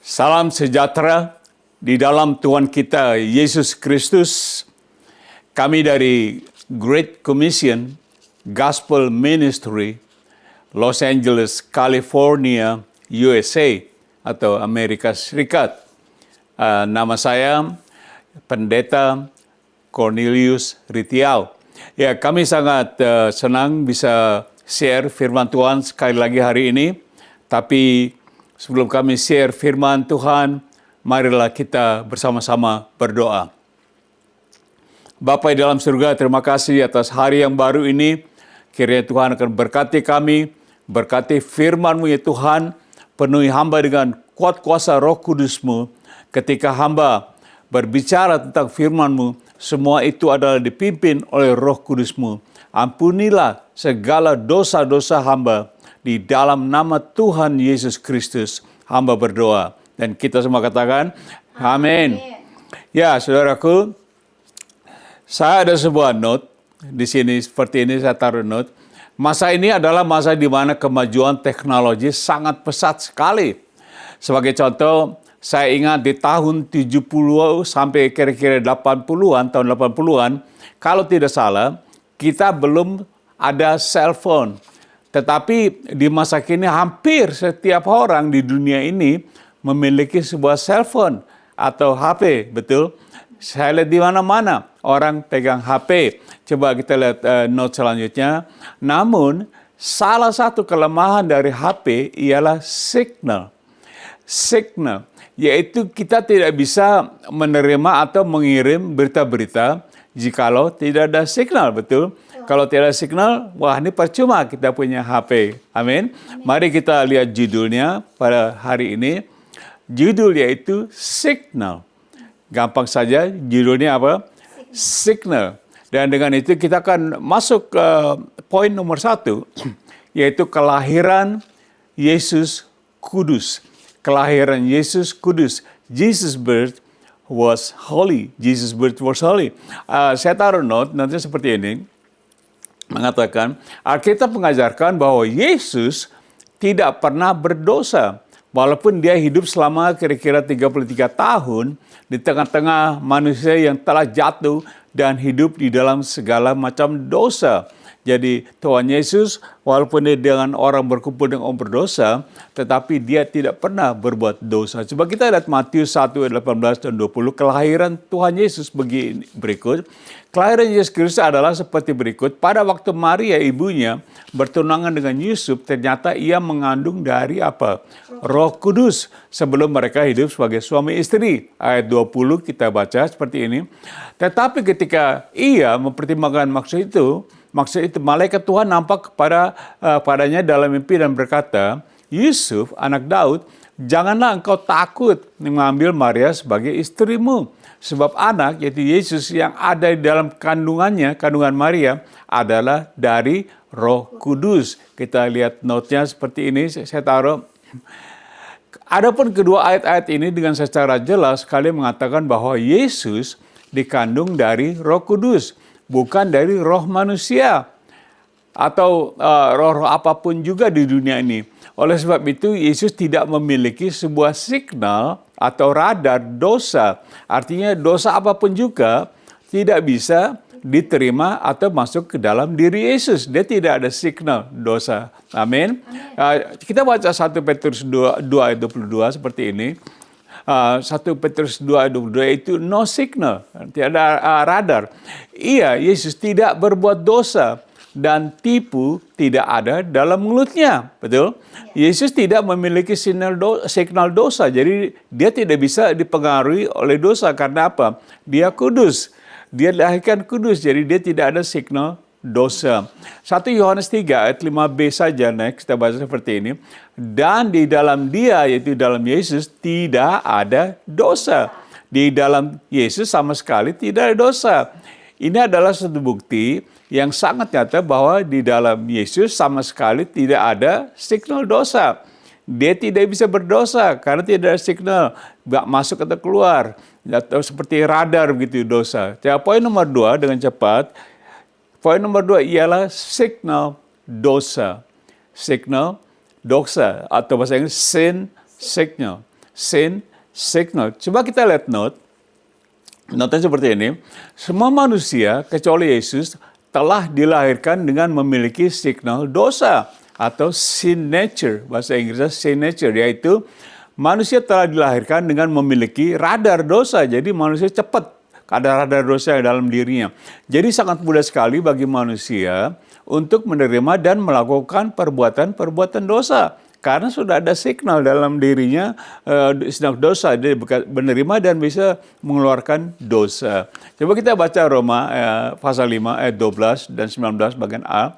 Salam sejahtera di dalam Tuhan kita Yesus Kristus. Kami dari Great Commission Gospel Ministry, Los Angeles, California, USA atau Amerika Serikat. Nama saya Pendeta Cornelius Ritiau. Ya, kami sangat senang bisa share firman Tuhan sekali lagi hari ini. Tapi sebelum kami share firman Tuhan, marilah kita bersama-sama berdoa. Bapa di dalam surga, terima kasih atas hari yang baru ini. Kiranya Tuhan akan berkati kami, berkati firman-Mu ya Tuhan, penuhi hamba dengan kuat kuasa Roh Kudus-Mu. Ketika hamba berbicara tentang firman-Mu, semua itu adalah dipimpin oleh Roh Kudus-Mu. Ampunilah segala dosa-dosa hamba. Di dalam nama Tuhan Yesus Kristus, hamba berdoa. Dan kita semua katakan, amin. Ya, saudaraku, saya ada sebuah note. Di sini seperti ini saya taruh note. Masa ini adalah masa di mana kemajuan teknologi sangat pesat sekali. Sebagai contoh, saya ingat di tahun 70 sampai kira-kira 80-an, tahun 80-an, kalau tidak salah, kita belum ada cellphone. Tetapi di masa kini hampir setiap orang di dunia ini memiliki sebuah cellphone atau HP, betul? Saya lihat di mana-mana orang pegang HP. Coba kita lihat note selanjutnya. Namun salah satu kelemahan dari HP ialah signal. Signal, yaitu kita tidak bisa menerima atau mengirim berita-berita jikalau tidak ada signal, betul? Kalau tidak ada signal, wah ini percuma kita punya HP. Amin. Mari kita lihat judulnya pada hari ini. Judul yaitu Signal. Gampang saja judulnya apa? Signal. Dan dengan itu kita akan masuk ke poin nomor 1, yaitu kelahiran Yesus Kudus. Kelahiran Yesus Kudus. Jesus' birth was holy. Jesus' birth was holy. Saya taruh note nanti seperti ini. Mengatakan, Alkitab mengajarkan bahwa Yesus tidak pernah berdosa. Walaupun dia hidup selama kira-kira 33 tahun di tengah-tengah manusia yang telah jatuh dan hidup di dalam segala macam dosa. Jadi Tuhan Yesus walaupun dia dengan orang berkumpul dengan orang berdosa, tetapi dia tidak pernah berbuat dosa. Coba kita lihat Matius 1, 18 dan 20, kelahiran Tuhan Yesus berikut. Kelahiran Yesus Kristus adalah seperti berikut. Pada waktu Maria ibunya bertunangan dengan Yusuf, ternyata ia mengandung dari apa? Roh Kudus. Sebelum mereka hidup sebagai suami istri. Ayat 20 kita baca seperti ini. Tetapi ketika ia mempertimbangkan maksud itu malaikat Tuhan nampak padanya dalam mimpi dan berkata, Yusuf, anak Daud, janganlah engkau takut mengambil Maria sebagai istrimu. Sebab anak, yaitu Yesus yang ada di dalam kandungan Maria, adalah dari Roh Kudus. Kita lihat note-nya seperti ini, saya taruh. Adapun kedua ayat-ayat ini dengan secara jelas sekali mengatakan bahwa Yesus dikandung dari Roh Kudus, bukan dari roh manusia atau roh-roh apapun juga di dunia ini. Oleh sebab itu, Yesus tidak memiliki sebuah signal atau radar dosa. Artinya dosa apapun juga tidak bisa diterima atau masuk ke dalam diri Yesus. Dia tidak ada signal dosa. Amin. Kita baca 1 Petrus 2 ayat 22 seperti ini. 1 Petrus 2 ayat 22 itu no signal, tidak ada radar. Yesus tidak berbuat dosa dan tipu tidak ada dalam mulutnya. Betul? Yesus tidak memiliki signal dosa. Jadi dia tidak bisa dipengaruhi oleh dosa. Karena apa? Dia kudus. Dia dilahirkan kudus. Jadi dia tidak ada signal dosa. 1 Yohanes 3 ayat 5b saja, next kita baca seperti ini. Dan di dalam dia, yaitu dalam Yesus, tidak ada dosa. Di dalam Yesus sama sekali tidak ada dosa. Ini adalah satu bukti yang sangat nyata bahwa di dalam Yesus sama sekali tidak ada signal dosa. Dia tidak bisa berdosa karena tidak ada signal masuk atau keluar. Atau seperti radar begitu dosa. Jadi poin nomor 2 dengan cepat. Poin nomor 2 ialah signal dosa. Signal dosa atau bahasa Inggris sin signal. sin signal. Coba kita lihat notanya seperti ini. Semua manusia kecuali Yesus telah dilahirkan dengan memiliki signal dosa atau sin nature. Bahasa Inggrisnya sin nature, yaitu manusia telah dilahirkan dengan memiliki radar dosa. Jadi manusia cepat ada radar dosa yang dalam dirinya. Jadi sangat mudah sekali bagi manusia untuk menerima dan melakukan perbuatan-perbuatan dosa. Karena sudah ada signal dalam dirinya, signal dosa, dia menerima dan bisa mengeluarkan dosa. Coba kita baca Roma pasal 5 ayat 12 dan 19 bagian A.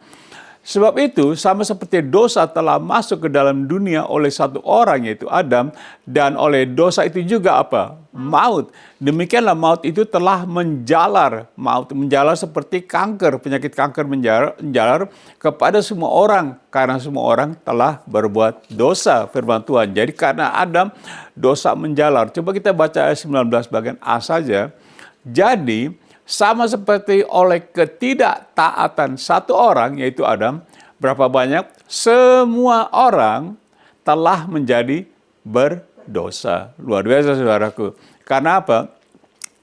Sebab itu, sama seperti dosa telah masuk ke dalam dunia oleh satu orang, yaitu Adam, dan oleh dosa itu juga apa? Maut. Demikianlah maut itu telah menjalar. Maut menjalar seperti kanker, penyakit kanker menjalar kepada semua orang, karena semua orang telah berbuat dosa, firman Tuhan. Jadi karena Adam, dosa menjalar. Coba kita baca ayat 19 bagian A saja. Jadi, sama seperti oleh ketidaktaatan satu orang, yaitu Adam, berapa banyak? Semua orang telah menjadi berdosa. Luar biasa, saudaraku. Karena apa?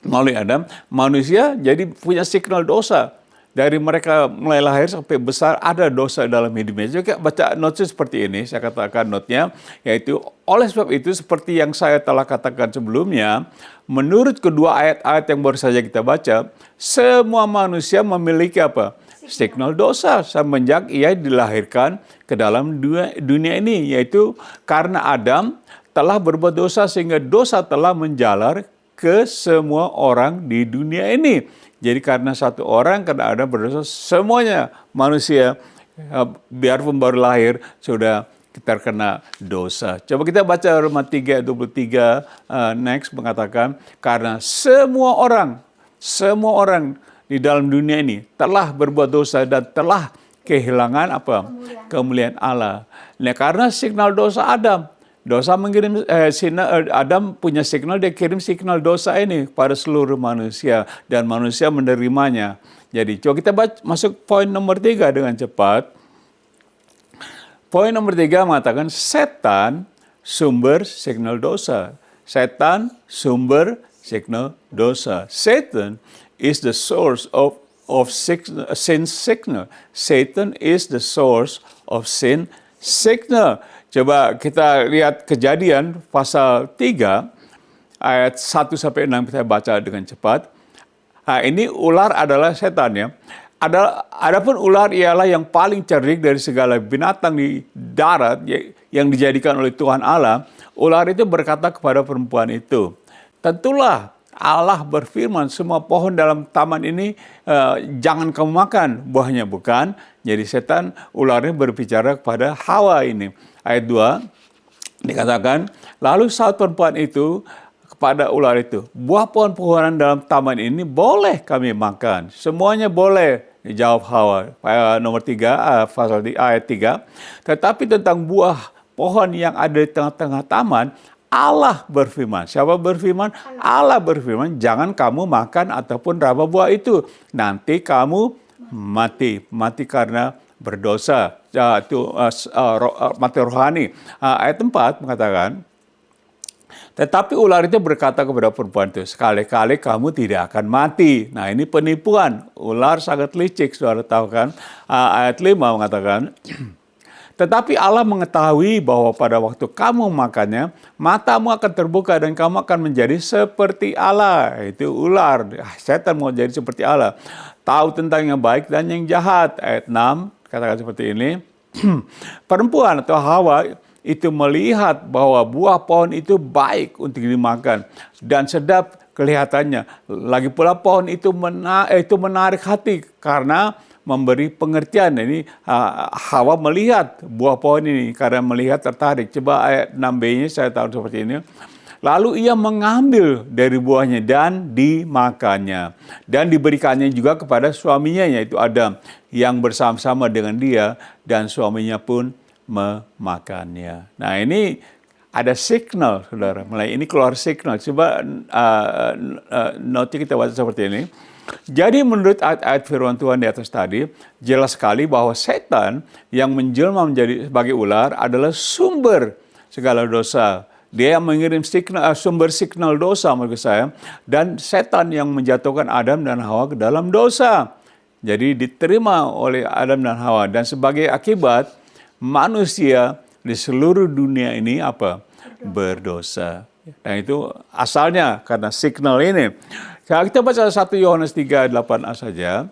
Melalui Adam, manusia jadi punya signal dosa. Dari mereka mulai lahir sampai besar ada dosa dalam hidupnya. Jadi baca notnya seperti ini, saya katakan notnya, yaitu oleh sebab itu seperti yang saya telah katakan sebelumnya, menurut kedua ayat-ayat yang baru saja kita baca, semua manusia memiliki apa? Signal dosa semenjak ia dilahirkan ke dalam dunia ini, yaitu karena Adam telah berbuat dosa sehingga dosa telah menjalar ke semua orang di dunia ini. Jadi karena satu orang, karena ada berdosa, semuanya manusia, biarpun baru lahir, sudah terkena dosa. Coba kita baca Roma 3 ayat 23, next, mengatakan, karena semua orang di dalam dunia ini telah berbuat dosa dan telah kehilangan apa? Kemuliaan Allah. Nah, karena signal dosa Dosa mengirim Adam punya signal, dia kirim signal dosa ini pada seluruh manusia dan manusia menerimanya. Jadi coba kita masuk poin nomor 3 dengan cepat. Poin nomor 3 mengatakan setan sumber signal dosa. Setan sumber signal dosa. Satan is the source of sin signal. Satan is the source of sin signal. Coba kita lihat Kejadian pasal 3 ayat 1 sampai 6, kita baca dengan cepat. Nah, ini ular adalah setan ya. Adapun ular ialah yang paling cerdik dari segala binatang di darat yang dijadikan oleh Tuhan Allah. Ular itu berkata kepada perempuan itu, tentulah Allah berfirman, semua pohon dalam taman ini jangan kamu makan, buahnya bukan. Jadi setan, ularnya berbicara kepada Hawa ini. Ayat 2 dikatakan, lalu saat perempuan itu kepada ular itu, buah pohon-pohonan dalam taman ini boleh kami makan. Semuanya boleh, dijawab Hawa. Nomor 3, pasal ayat 3. Tetapi tentang buah pohon yang ada di tengah-tengah taman, Allah berfirman. Siapa berfirman? Allah berfirman, jangan kamu makan ataupun raba buah itu. Nanti kamu mati. Mati karena berdosa. Itu mati rohani. Ayat 4 mengatakan, tetapi ular itu berkata kepada perempuan itu, sekali-kali kamu tidak akan mati. Nah, ini penipuan. Ular sangat licik, saudara tahu kan. Ayat 5 mengatakan, tetapi Allah mengetahui bahwa pada waktu kamu makannya, matamu akan terbuka dan kamu akan menjadi seperti Allah. Itu ular. Setan mau jadi seperti Allah. Tahu tentang yang baik dan yang jahat. Ayat 6 katakan seperti ini. Perempuan atau Hawa itu melihat bahwa buah pohon itu baik untuk dimakan dan sedap kelihatannya. Lagi pula pohon itu menarik hati karena memberi pengertian. Ini Hawa melihat buah pohon ini karena melihat tertarik. Coba ayat 6b-nya saya tahu seperti ini. Lalu ia mengambil dari buahnya dan dimakannya. Dan diberikannya juga kepada suaminya, yaitu Adam, yang bersama-sama dengan dia, dan suaminya pun memakannya. Nah, ini ada signal, saudara. Mulai ini keluar signal. Coba note kita baca seperti ini. Jadi menurut ayat-ayat firman Tuhan di atas tadi, jelas sekali bahwa setan yang menjelma menjadi sebagai ular adalah sumber segala dosa Dia yang mengirim sumber signal dosa maksud saya. Dan setan yang menjatuhkan Adam dan Hawa ke dalam dosa. Jadi diterima oleh Adam dan Hawa. Dan sebagai akibat, manusia di seluruh dunia ini apa? Berdosa. Dan itu asalnya karena signal ini. Kita baca 1 Yohanes 3:8a saja.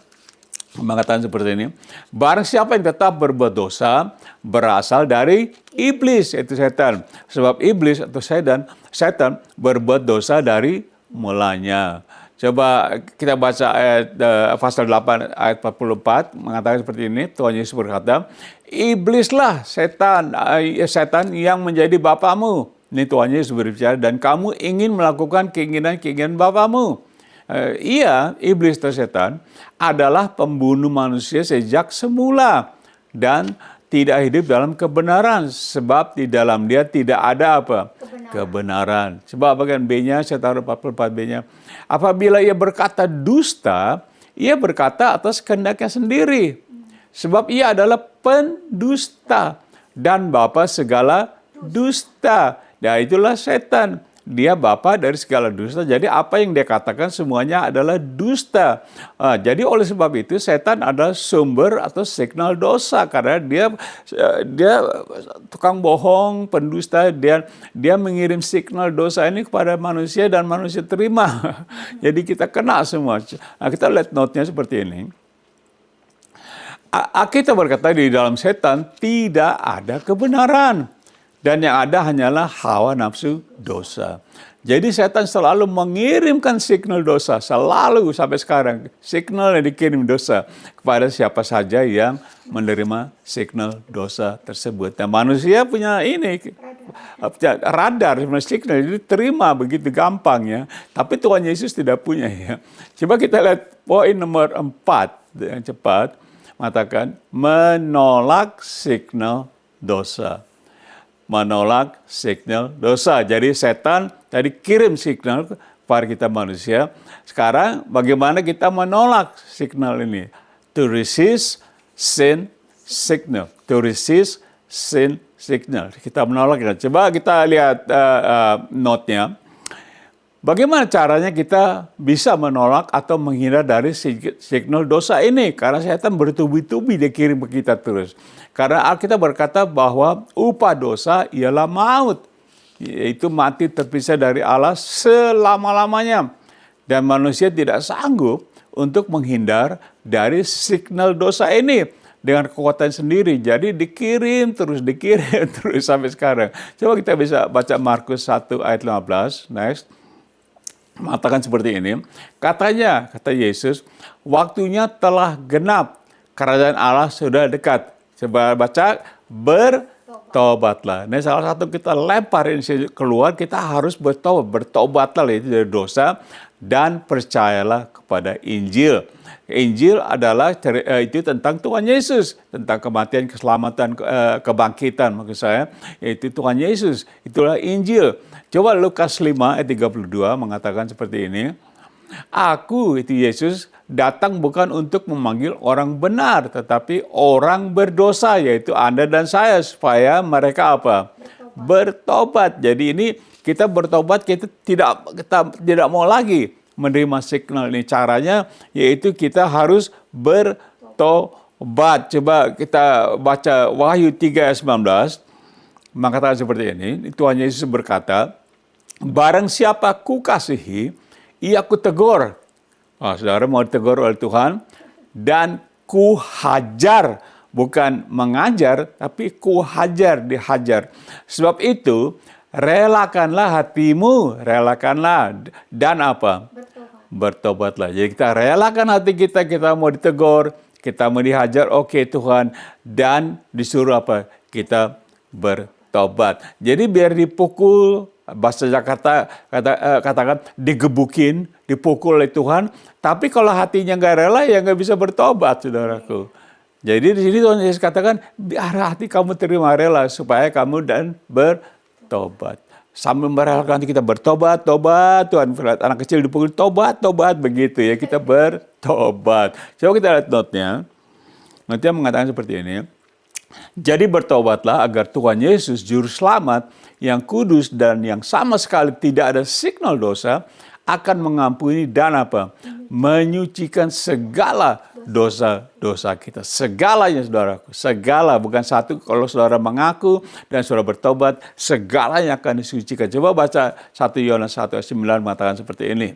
Mengatakan seperti ini, barang siapa yang tetap berbuat dosa berasal dari iblis, yaitu setan. Sebab iblis atau setan berbuat dosa dari mulanya. Coba kita baca ayat pasal 8 ayat 44 mengatakan seperti ini. Tuhan Yesus berkata, iblislah setan yang menjadi bapamu. Ini Tuhan Yesus berbicara, dan kamu ingin melakukan keinginan bapamu. Iblis atau setan adalah pembunuh manusia sejak semula dan tidak hidup dalam kebenaran, sebab di dalam dia tidak ada apa? Kebenaran. Sebab bagian B-nya, saya taruh 44B-nya. Apabila ia berkata dusta, ia berkata atas kehendaknya sendiri. Sebab ia adalah pendusta dan bapa segala dusta. Dan itulah setan. Dia bapa dari segala dusta. Jadi apa yang dia katakan semuanya adalah dusta. Jadi oleh sebab itu setan adalah sumber atau signal dosa. Karena dia tukang bohong, pendusta. Dia mengirim signal dosa ini kepada manusia dan manusia terima. Jadi kita kena semua. Kita lihat note-nya seperti ini. Kita berkata di dalam setan tidak ada kebenaran. Dan yang ada hanyalah hawa nafsu dosa. Jadi setan selalu mengirimkan signal dosa. Selalu sampai sekarang. Signal yang dikirim dosa kepada siapa saja yang menerima signal dosa tersebut. Dan manusia punya radar, signal. Jadi terima begitu gampang ya. Tapi Tuhan Yesus tidak punya ya. Coba kita lihat poin nomor 4 yang cepat. Mengatakan menolak signal dosa. Menolak signal dosa. Jadi setan tadi kirim signal kepada kita manusia. Sekarang bagaimana kita menolak signal ini? To resist sin signal. To resist sin signal. Kita menolak. Coba kita lihat note-nya. Bagaimana caranya kita bisa menolak atau menghindar dari signal dosa ini? Karena setan bertubi-tubi dia kirim ke kita terus. Karena Alkitab berkata bahwa upah dosa ialah maut. Yaitu mati terpisah dari Allah selama-lamanya. Dan manusia tidak sanggup untuk menghindar dari signal dosa ini. Dengan kekuatan sendiri. Jadi dikirim terus sampai sekarang. Coba kita bisa baca Markus 1 ayat 15. Next. Mengatakan seperti ini. Kata Yesus, waktunya telah genap. Kerajaan Allah sudah dekat. Coba baca, bertobatlah. Ini salah satu kita lemparin keluar, kita harus bertobat. Bertobatlah itu dari dosa dan percayalah kepada Injil. Injil adalah itu tentang Tuhan Yesus, tentang kematian, keselamatan, kebangkitan maksud saya, yaitu Tuhan Yesus. Itulah Injil. Coba Lukas 5 ayat 32 mengatakan seperti ini. Aku, itu Yesus, datang bukan untuk memanggil orang benar, tetapi orang berdosa, yaitu Anda dan saya, supaya mereka apa? Bertobat. Jadi ini kita bertobat, kita tidak mau lagi menerima signal ini. Caranya yaitu kita harus bertobat. Coba kita baca Wahyu 3 ayat 19. Mengatakan seperti ini. Tuhan Yesus berkata, barang siapa kukasihi, ia kutegur. Saudara mau ditegur oleh Tuhan. Dan kuhajar. Bukan mengajar, tapi kuhajar, dihajar. Sebab itu, relakanlah hatimu, relakanlah. Dan apa? Bertobatlah. Jadi kita relakan hati kita mau ditegur, kita mau dihajar, oke Tuhan. Dan disuruh apa? Kita bertobat. Jadi biar dipukul, bahasa Jakarta katakan digebukin, dipukul oleh Tuhan. Tapi kalau hatinya nggak rela, ya nggak bisa bertobat, saudaraku. Jadi di sini Tuhan Yesus katakan, biar hati kamu terima rela supaya kamu dan bertobat. Sambil merelakan kita bertobat, Tuhan anak kecil dipukul, tobat, begitu ya, kita bertobat. Coba kita lihat note-nya. Note-nya mengatakan seperti ini. Jadi bertobatlah agar Tuhan Yesus Juru Selamat yang kudus dan yang sama sekali tidak ada signal dosa akan mengampuni dan apa? Menyucikan segala dosa-dosa kita. Segalanya, saudaraku. Segala, bukan satu. Kalau saudara mengaku dan saudara bertobat, segalanya akan disucikan. Coba baca 1 Yohanes 1 ayat 9 mengatakan seperti ini.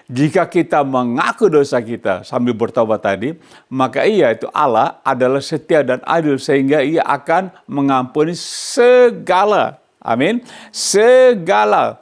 Jika kita mengaku dosa kita sambil bertobat tadi, maka ia itu Allah adalah setia dan adil sehingga ia akan mengampuni segala. Amin. Segala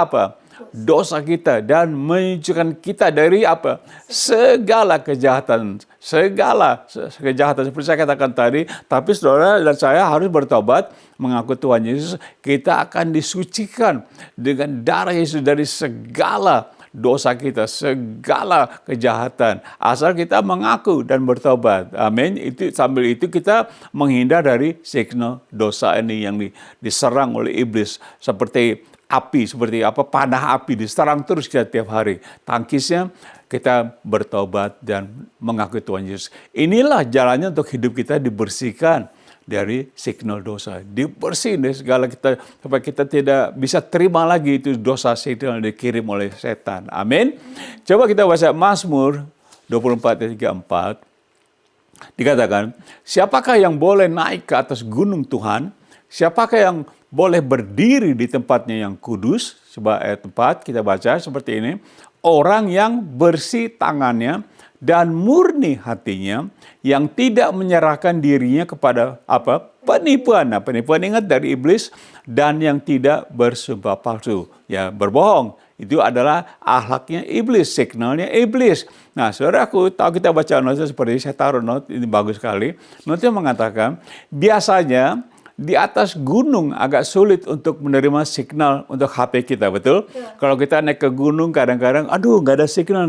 apa? Dosa kita dan menyucikan kita dari apa? Segala kejahatan. Segala kejahatan seperti saya katakan tadi, tapi saudara dan saya harus bertobat, mengaku Tuhan Yesus, kita akan disucikan dengan darah Yesus dari segala dosa kita, segala kejahatan. Asal kita mengaku dan bertobat. Amin. Itu sambil itu kita menghindar dari signal dosa ini yang diserang oleh iblis seperti api, seperti apa panah api diserang terus kita tiap hari. Tangkisnya kita bertobat dan mengaku Tuhan Yesus. Inilah jalannya untuk hidup kita dibersihkan dari signal dosa. Dibersihin dari segala kita, supaya kita tidak bisa terima lagi itu dosa signal yang dikirim oleh setan. Amin. Coba kita baca Mazmur 24 ayat 34. Dikatakan, siapakah yang boleh naik ke atas gunung Tuhan? Siapakah yang boleh berdiri di tempatnya yang kudus? Coba ayat 4 kita baca seperti ini. Orang yang bersih tangannya dan murni hatinya, yang tidak menyerahkan dirinya kepada apa? Penipuan. Nah, penipuan ingat dari iblis, dan yang tidak bersumpah palsu. Ya, berbohong. Itu adalah akhlaknya iblis, signalnya iblis. Nah, saudaraku, tahu kita baca notnya seperti ini, saya taruh note, ini bagus sekali. Notnya mengatakan, biasanya di atas gunung agak sulit untuk menerima signal untuk HP kita, betul? Ya. Kalau kita naik ke gunung kadang-kadang, aduh nggak ada signal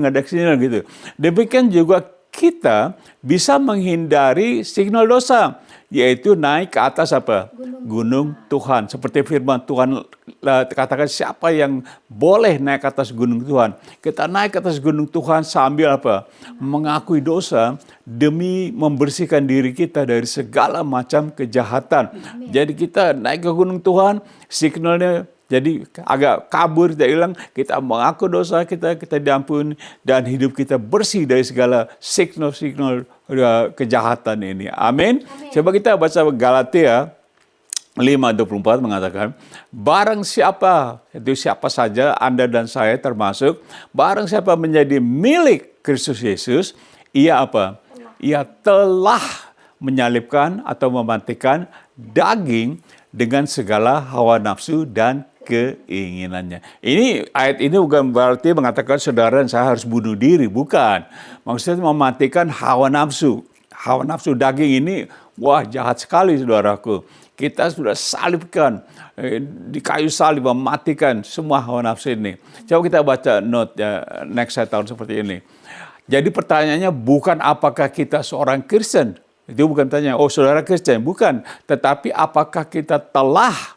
gitu. Demikian juga kita bisa menghindari signal dosa, yaitu naik ke atas apa? Gunung Tuhan. Seperti firman Tuhan katakan, siapa yang boleh naik ke atas gunung Tuhan? Kita naik ke atas gunung Tuhan sambil apa? Mengakui dosa demi membersihkan diri kita dari segala macam kejahatan. Amin. Jadi kita naik ke gunung Tuhan, signalnya jadi agak kabur, tidak hilang. Kita mengaku dosa kita diampuni, dan hidup kita bersih dari segala signal-signal kejahatan ini. Amin. Coba kita baca Galatia 5:24 mengatakan, barang siapa, itu siapa saja, Anda dan saya termasuk, barang siapa menjadi milik Kristus Yesus, ia apa? Ia telah menyalibkan atau mematikan daging dengan segala hawa nafsu dan keinginannya. Ini ayat ini bukan berarti mengatakan saudara dan saya harus bunuh diri, bukan. Maksudnya mematikan hawa nafsu. Hawa nafsu daging ini, wah jahat sekali saudaraku. Kita sudah salibkan, di kayu salib mematikan semua hawa nafsu ini. Coba kita baca note ya, next saya tahun seperti ini. Jadi pertanyaannya bukan apakah kita seorang Kristen. Itu bukan tanya, oh saudara Kristen. Bukan. Tetapi apakah kita telah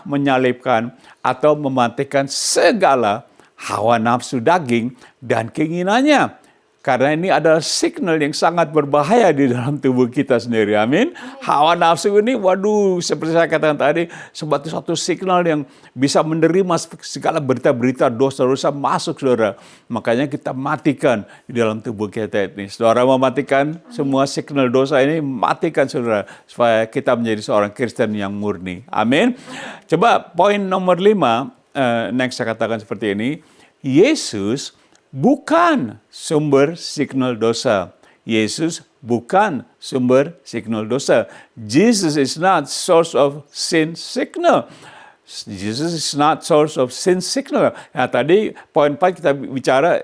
menyalibkan atau mematikan segala hawa nafsu daging dan keinginannya. Karena ini adalah signal yang sangat berbahaya di dalam tubuh kita sendiri. Amin. Hawa nafsu ini, waduh, seperti saya katakan tadi, sebagai satu signal yang bisa menerima segala berita-berita dosa-dosa masuk, saudara. Makanya kita matikan di dalam tubuh kita ini. Saudara mematikan semua signal dosa ini, matikan saudara, supaya kita menjadi seorang Kristen yang murni. Amin. Coba poin nomor 5, next saya katakan seperti ini. Yesus bukan sumber signal dosa. Yesus bukan sumber signal dosa. Jesus is not source of sin signal. Jesus is not source of sin signal. Nah, tadi poin 4 kita bicara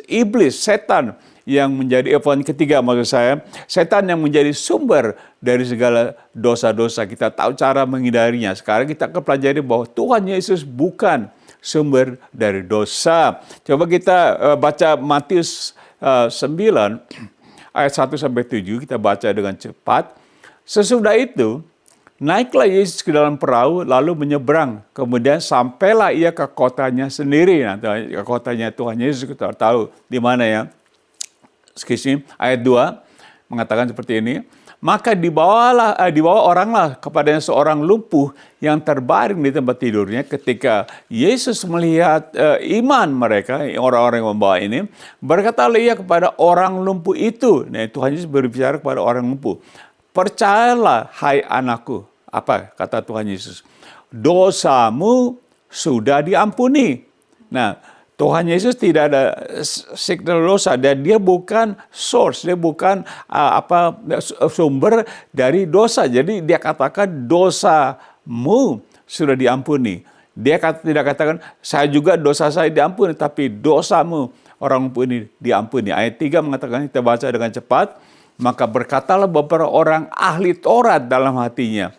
iblis, setan yang menjadi poin ketiga maksud saya, setan yang menjadi sumber dari segala dosa-dosa. Kita tahu cara menghindarinya. Sekarang kita akan pelajari bahwa Tuhan Yesus bukan sumber dari dosa. Coba kita baca Matius 9 ayat 1-7, kita baca dengan cepat. Sesudah itu, naiklah Yesus ke dalam perahu lalu menyeberang. Kemudian sampailah ia ke kotanya sendiri. Nah, ke kotanya Tuhan Yesus, kita tahu di mana ya. Ayat 2 mengatakan seperti ini. Maka dibawa oranglah kepada seorang lumpuh yang terbaring di tempat tidurnya. Ketika Yesus melihat iman mereka, orang-orang yang membawa ini, berkatalah ia kepada orang lumpuh itu. Nah, Tuhan Yesus berbicara kepada orang lumpuh. Percayalah, hai anakku. Apa kata Tuhan Yesus? Dosamu sudah diampuni. Nah, Tuhan Yesus tidak ada signal dosa dan dia bukan source, dia bukan sumber dari dosa. Jadi dia katakan dosamu sudah diampuni. Dia tidak katakan saya juga dosa saya diampuni, tapi dosamu orang lumpuh ini diampuni. Ayat 3 mengatakan, kita baca dengan cepat, maka berkatalah beberapa orang ahli Taurat dalam hatinya,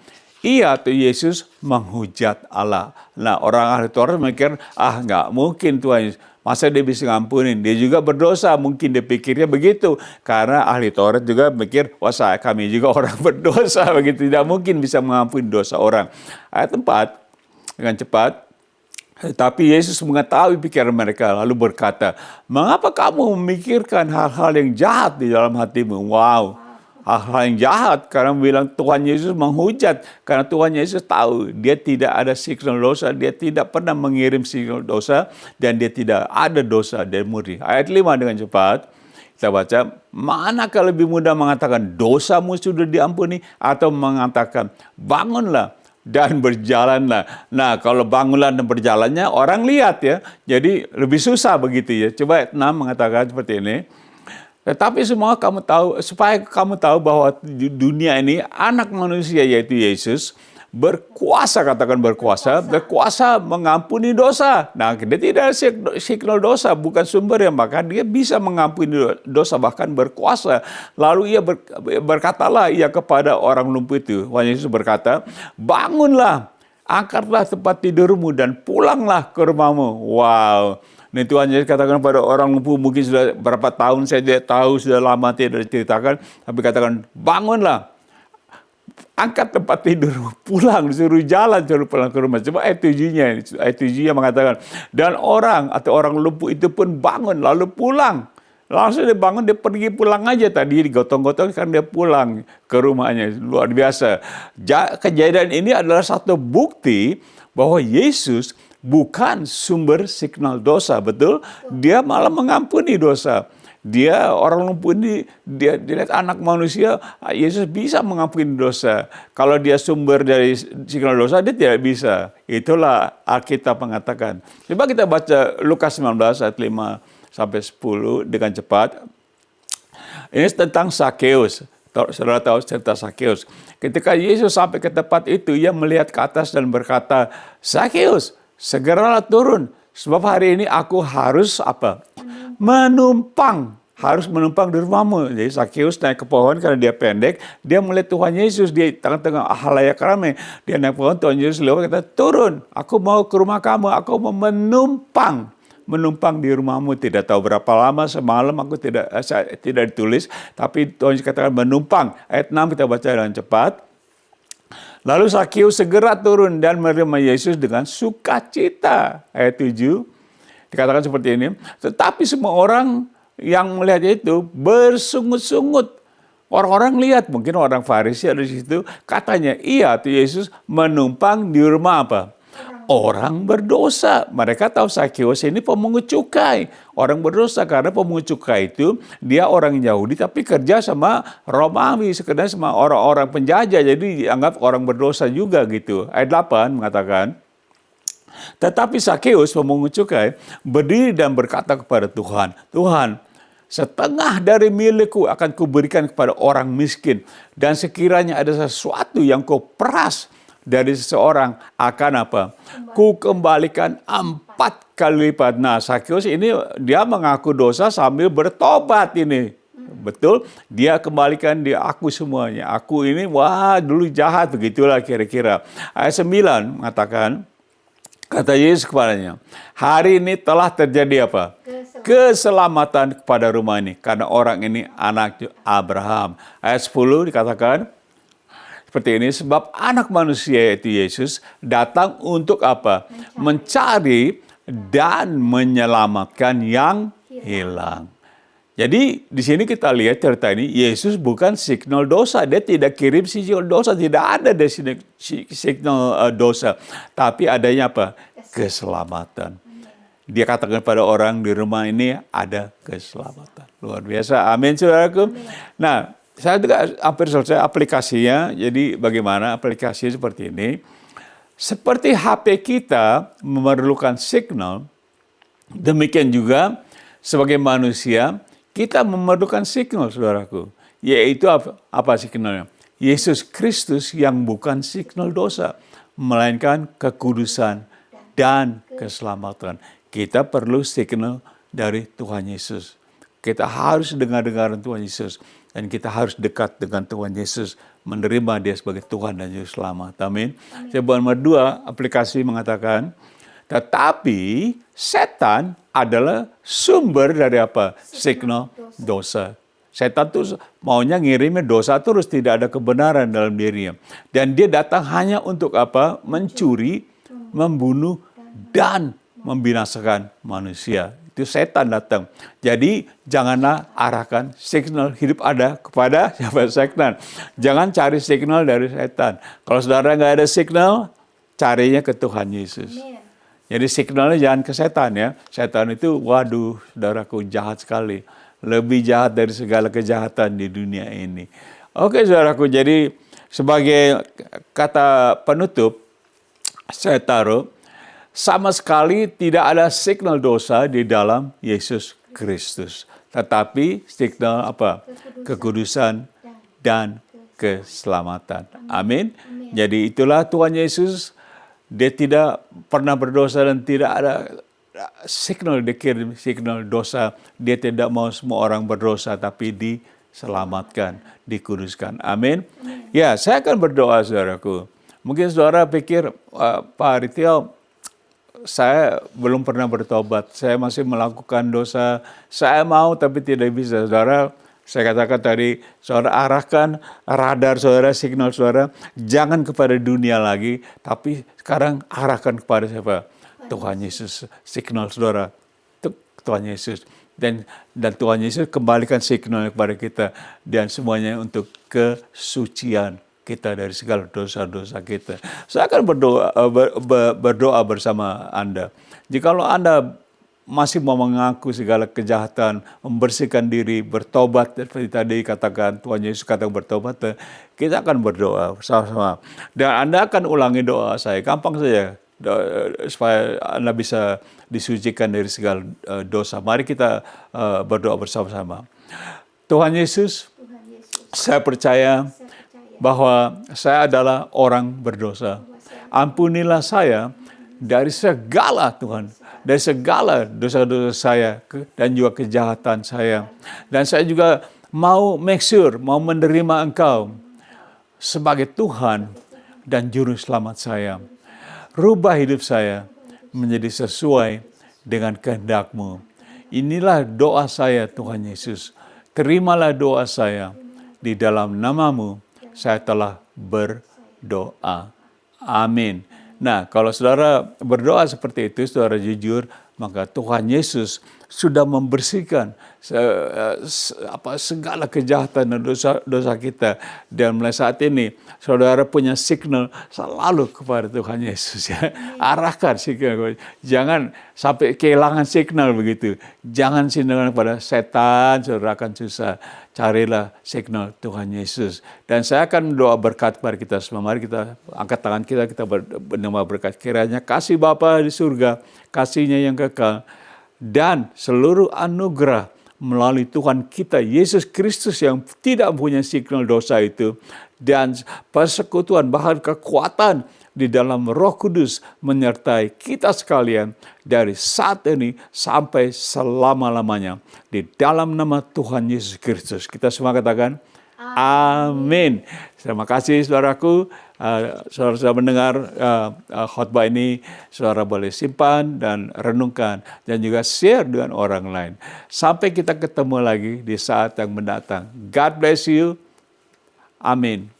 ia atau Yesus menghujat Allah. Nah, orang ahli Taurat mikir, nggak mungkin Tuhan Yesus. Masa dia bisa ngampunin? Dia juga berdosa. Mungkin dia pikirnya begitu. Karena ahli Taurat juga mikir, kami juga orang berdosa. Begitu, tidak mungkin bisa mengampuni dosa orang. Ayat 4, dengan cepat. Tapi Yesus mengetahui pikiran mereka, lalu berkata, mengapa kamu memikirkan hal-hal yang jahat di dalam hatimu? Wow. Hal-hal yang jahat, karena bilang Tuhan Yesus menghujat, karena Tuhan Yesus tahu dia tidak ada signal dosa, dia tidak pernah mengirim signal dosa, dan dia tidak ada dosa dari murni. Ayat 5 dengan cepat, kita baca, manakah lebih mudah mengatakan dosamu sudah diampuni, atau mengatakan bangunlah dan berjalanlah. Nah, kalau bangunlah dan berjalannya, orang lihat ya, jadi lebih susah begitu ya. Coba ayat 6 mengatakan seperti ini, tetapi semua kamu tahu, supaya kamu tahu bahwa di dunia ini anak manusia yaitu Yesus berkuasa, katakan berkuasa mengampuni dosa. Nah, dia tidak ada signal dosa, bukan sumber yang bahkan dia bisa mengampuni dosa, bahkan berkuasa. Lalu ia berkatalah ia kepada orang lumpuh itu. Tuhan Yesus berkata, bangunlah, angkatlah tempat tidurmu dan pulanglah ke rumahmu. Wow. Nah, Tuhan Yesus katakan pada orang lumpuh, mungkin sudah berapa tahun saya tidak tahu, sudah lama tidak diceritakan, tapi katakan, bangunlah, angkat tempat tidur, pulang, disuruh jalan, suruh pulang ke rumah. Coba ayat 7-nya mengatakan, dan orang atau orang lumpuh itu pun bangun, lalu pulang. Langsung dia bangun, dia pergi pulang aja. Tadi digotong-gotong, kan dia pulang ke rumahnya. Luar biasa. Kejadian ini adalah satu bukti bahwa Yesus bukan sumber signal dosa, betul? Dia malah mengampuni dosa. Dia orang lumpuh ini, dia lihat anak manusia, Yesus bisa mengampuni dosa. Kalau dia sumber dari signal dosa, dia tidak bisa. Itulah Alkitab mengatakan. Coba kita baca Lukas 19 ayat 5-10 dengan cepat. Ini tentang Sakeus. Saudara tahu cerita Sakeus. Ketika Yesus sampai ke tempat itu, ia melihat ke atas dan berkata, Sakeus, segeralah turun, sebab hari ini aku harus menumpang. Harus menumpang di rumahmu. Jadi Sakeus naik ke pohon karena dia pendek. Dia melihat Tuhan Yesus di tengah-tengah halayak ramai. Dia naik pohon, Tuhan Yesus lewat, kata, turun, aku mau ke rumah kamu, aku mau menumpang. Menumpang di rumahmu, tidak tahu berapa lama, semalam aku tidak ditulis, tapi Tuhan Yesus katakan menumpang. Ayat 6 kita baca dengan cepat. Lalu Sakeus segera turun dan menerima Yesus dengan sukacita. Ayat 7 dikatakan seperti ini. Tetapi semua orang yang melihat itu bersungut-sungut. Orang-orang lihat, mungkin orang Farisi ada di situ, katanya, iya tuh Yesus menumpang di rumah apa? Orang berdosa. Mereka tahu Sakeus ini pemungut cukai. Orang berdosa karena pemungut cukai itu dia orang Yahudi tapi kerja sama Romawi, sekedar sama orang-orang penjajah. Jadi dianggap orang berdosa juga gitu. Ayat 8 mengatakan, tetapi Sakeus pemungut cukai berdiri dan berkata kepada Tuhan, Tuhan, setengah dari milikku akan kuberikan kepada orang miskin. Dan sekiranya ada sesuatu yang kau peras dari seseorang akan apa? Ku kembalikan 4 kali lipat. Nah, Sakeus ini dia mengaku dosa sambil bertobat ini. Betul? Dia kembalikan dia aku semuanya. Aku ini dulu jahat, begitulah kira-kira. Ayat 9 mengatakan, kata Yesus kepadanya, hari ini telah terjadi apa? Keselamatan kepada rumah ini karena orang ini anak Abraham. Ayat 10 dikatakan seperti ini, sebab anak manusia yaitu Yesus datang untuk apa? Mencari dan menyelamatkan yang hilang. Jadi di sini kita lihat cerita ini, Yesus bukan signal dosa. Dia tidak kirim signal dosa. Tidak ada di sini signal dosa. Tapi adanya apa? Keselamatan. Dia katakan pada orang di rumah ini ada keselamatan. Luar biasa. Amin, saudaraku. Nah, saya juga hampir selesai aplikasinya. Jadi bagaimana aplikasinya seperti ini. Seperti HP kita memerlukan signal, demikian juga sebagai manusia, kita memerlukan signal, saudaraku. Yaitu apa signalnya? Yesus Kristus yang bukan signal dosa, melainkan kekudusan dan keselamatan. Kita perlu signal dari Tuhan Yesus. Kita harus dengar-dengaran Tuhan Yesus. Dan kita harus dekat dengan Tuhan Yesus. Menerima dia sebagai Tuhan dan Juru Selamat. Amin. Sebab nomor 2, aplikasi mengatakan, tetapi setan adalah sumber dari apa? Signal dosa. Setan tuh maunya ngirimnya dosa terus, tidak ada kebenaran dalam dirinya. Dan dia datang hanya untuk apa? Mencuri, membunuh, dan membinasakan manusia. Itu setan datang. Jadi janganlah arahkan signal hidup Anda kepada siapa? Setan. Jangan cari signal dari setan. Kalau saudara nggak ada signal, carinya ke Tuhan Yesus. Amen. Jadi signalnya jangan ke setan ya. Setan itu, waduh, saudaraku, jahat sekali. Lebih jahat dari segala kejahatan di dunia ini. Oke, saudaraku, jadi sebagai kata penutup, saya taruh, sama sekali tidak ada signal dosa di dalam Yesus Kristus. Tetapi signal apa? Kekudusan dan keselamatan. Amin. Jadi itulah Tuhan Yesus. Dia tidak pernah berdosa dan tidak ada signal dikirim signal dosa. Dia tidak mau semua orang berdosa tapi diselamatkan, dikuduskan. Amin. Ya, saya akan berdoa, saudaraku. Mungkin saudara pikir, Pak Ritio, saya belum pernah bertobat. Saya masih melakukan dosa. Saya mau tapi tidak bisa. Saudara, saya katakan tadi, saudara arahkan radar saudara, signal saudara, jangan kepada dunia lagi, tapi sekarang arahkan kepada siapa? Tuhan Yesus. Signal saudara, Tuhan Yesus. Dan Tuhan Yesus kembalikan signal kepada kita. Dan semuanya untuk kesucian kita dari segala dosa-dosa kita. Saya akan berdoa bersama Anda. Jikalau Anda masih mau mengaku segala kejahatan, membersihkan diri, bertobat, seperti tadi katakan, Tuhan Yesus katakan bertobat, kita akan berdoa bersama-sama. Dan Anda akan ulangi doa saya, gampang saja, supaya Anda bisa disucikan dari segala dosa. Mari kita berdoa bersama-sama. Tuhan Yesus, saya percaya bahwa saya adalah orang berdosa. Ampunilah saya dari segala, Tuhan, dari segala dosa-dosa saya dan juga kejahatan saya. Dan saya juga mau make sure, mau menerima Engkau sebagai Tuhan dan Juru Selamat saya. Rubah hidup saya menjadi sesuai dengan kehendak-Mu. Inilah doa saya, Tuhan Yesus. Terimalah doa saya. Di dalam nama-Mu saya telah berdoa. Amin. Nah, kalau saudara berdoa seperti itu, saudara jujur, maka Tuhan Yesus sudah membersihkan segala kejahatan dan dosa kita. Dan mulai saat ini, saudara punya signal selalu kepada Tuhan Yesus. Ya. Arahkan signal. Jangan sampai kehilangan signal begitu. Jangan signal kepada setan, saudara akan susah. Carilah signal Tuhan Yesus. Dan saya akan doa berkat kepada kita semua. Mari kita angkat tangan kita berdoa berkat. Kiranya kasih Bapa di surga, kasih-Nya yang kekal, dan seluruh anugerah melalui Tuhan kita Yesus Kristus yang tidak punya signal dosa itu, dan persekutuan bahkan kekuatan di dalam Roh Kudus menyertai kita sekalian dari saat ini sampai selama-lamanya. Di dalam nama Tuhan Yesus Kristus. Kita semua katakan amin. Terima kasih saudaraku. Saudara sudah mendengar khotbah ini, saudara boleh simpan dan renungkan dan juga share dengan orang lain. Sampai kita ketemu lagi di saat yang mendatang. God bless you. Amin.